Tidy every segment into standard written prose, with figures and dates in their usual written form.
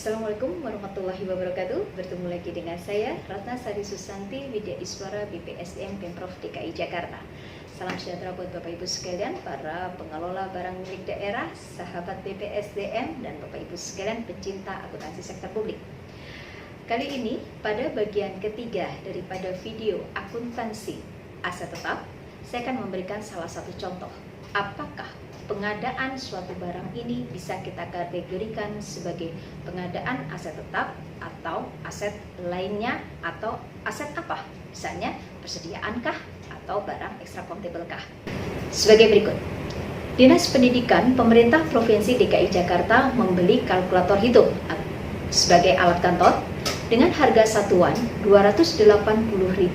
Assalamualaikum warahmatullahi wabarakatuh. Bertemu lagi dengan saya Ratna Sari Susanti, Widya Iswara BPSDM Pemprov DKI Jakarta. Salam sejahtera buat Bapak Ibu sekalian, para pengelola barang milik daerah, sahabat BPSDM, dan Bapak Ibu sekalian pecinta akuntansi sektor publik. Kali ini pada bagian ketiga daripada video akuntansi aset tetap, saya akan memberikan salah satu contoh. Apakah pengadaan suatu barang ini bisa kita kategorikan sebagai pengadaan aset tetap atau aset lainnya, atau aset apa? Misalnya persediaankah atau barang ekstra kontable kah? Sebagai berikut. Dinas Pendidikan Pemerintah Provinsi DKI Jakarta membeli kalkulator hitung sebagai alat kantor dengan harga satuan Rp280.000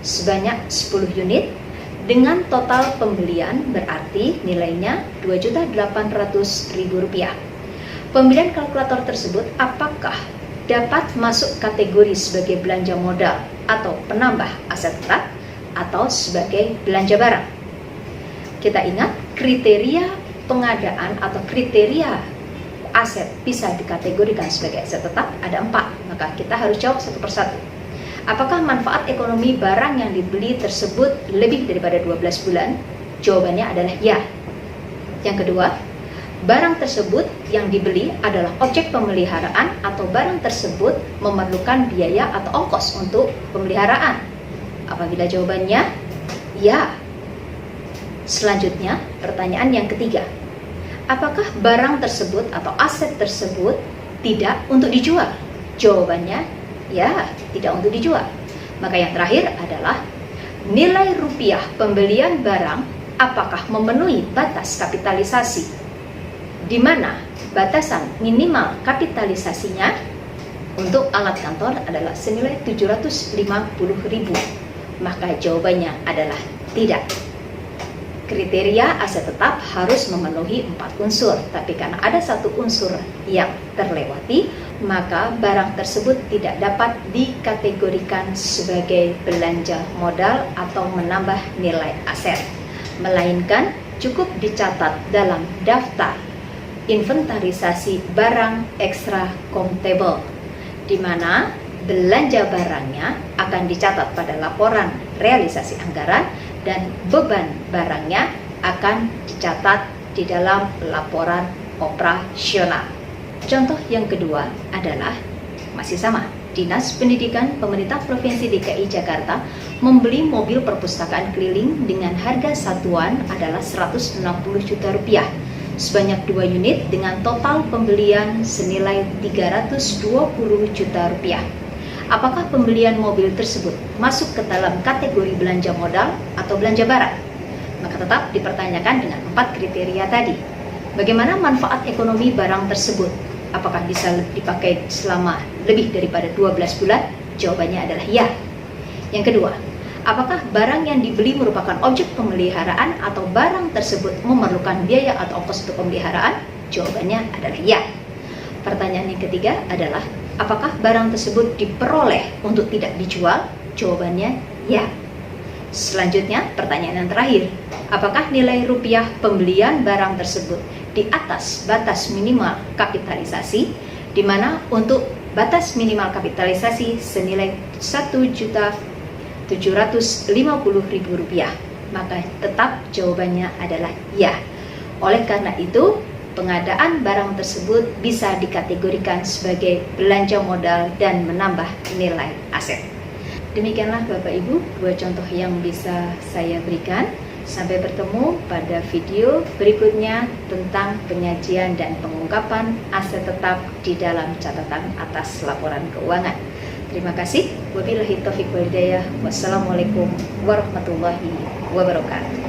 sebanyak 10 unit dengan total pembelian berarti nilainya Rp2.800.000. Pembelian kalkulator tersebut apakah dapat masuk kategori sebagai belanja modal atau penambah aset tetap atau sebagai belanja barang? Kita ingat kriteria pengadaan atau kriteria aset bisa dikategorikan sebagai aset tetap ada 4, maka kita harus jawab satu persatu. Apakah manfaat ekonomi barang yang dibeli tersebut lebih daripada 12 bulan? Jawabannya adalah ya. Yang kedua, barang tersebut yang dibeli adalah objek pemeliharaan atau barang tersebut memerlukan biaya atau ongkos untuk pemeliharaan? Apabila jawabannya ya. Selanjutnya, pertanyaan yang ketiga. Apakah barang tersebut atau aset tersebut tidak untuk dijual? Jawabannya ya, tidak untuk dijual. Maka yang terakhir adalah nilai rupiah pembelian barang apakah memenuhi batas kapitalisasi, di mana batasan minimal kapitalisasinya untuk alat kantor adalah senilai Rp750.000. Maka jawabannya adalah tidak. Kriteria aset tetap harus memenuhi 4 unsur, tapi karena ada satu unsur yang terlewati, maka barang tersebut tidak dapat dikategorikan sebagai belanja modal atau menambah nilai aset, melainkan cukup dicatat dalam daftar inventarisasi barang ekstra kontable, di mana belanja barangnya akan dicatat pada laporan realisasi anggaran dan beban barangnya akan dicatat di dalam laporan operasional. Contoh yang kedua adalah masih sama. Dinas Pendidikan Pemerintah Provinsi DKI Jakarta membeli mobil perpustakaan keliling dengan harga satuan adalah Rp160 juta sebanyak 2 unit dengan total pembelian senilai Rp320 juta. Apakah pembelian mobil tersebut masuk ke dalam kategori belanja modal atau belanja barang? Maka tetap dipertanyakan dengan 4 kriteria tadi. Bagaimana manfaat ekonomi barang tersebut? Apakah bisa dipakai selama lebih daripada 12 bulan? Jawabannya adalah ya. Yang kedua, apakah barang yang dibeli merupakan objek pemeliharaan atau barang tersebut memerlukan biaya atau ongkos untuk pemeliharaan? Jawabannya adalah ya. Pertanyaan yang ketiga adalah apakah barang tersebut diperoleh untuk tidak dijual? Jawabannya ya. Selanjutnya, pertanyaan yang terakhir, apakah nilai rupiah pembelian barang tersebut di atas batas minimal kapitalisasi, di mana untuk batas minimal kapitalisasi senilai Rp1.750.000? Maka tetap jawabannya adalah ya. Oleh karena itu, pengadaan barang tersebut bisa dikategorikan sebagai belanja modal dan menambah nilai aset. Demikianlah Bapak Ibu 2 contoh yang bisa saya berikan. Sampai bertemu pada video berikutnya tentang penyajian dan pengungkapan aset tetap di dalam catatan atas laporan keuangan. Terima kasih. Wabillahi taufiq wal hidayah. Wassalamualaikum warahmatullahi wabarakatuh.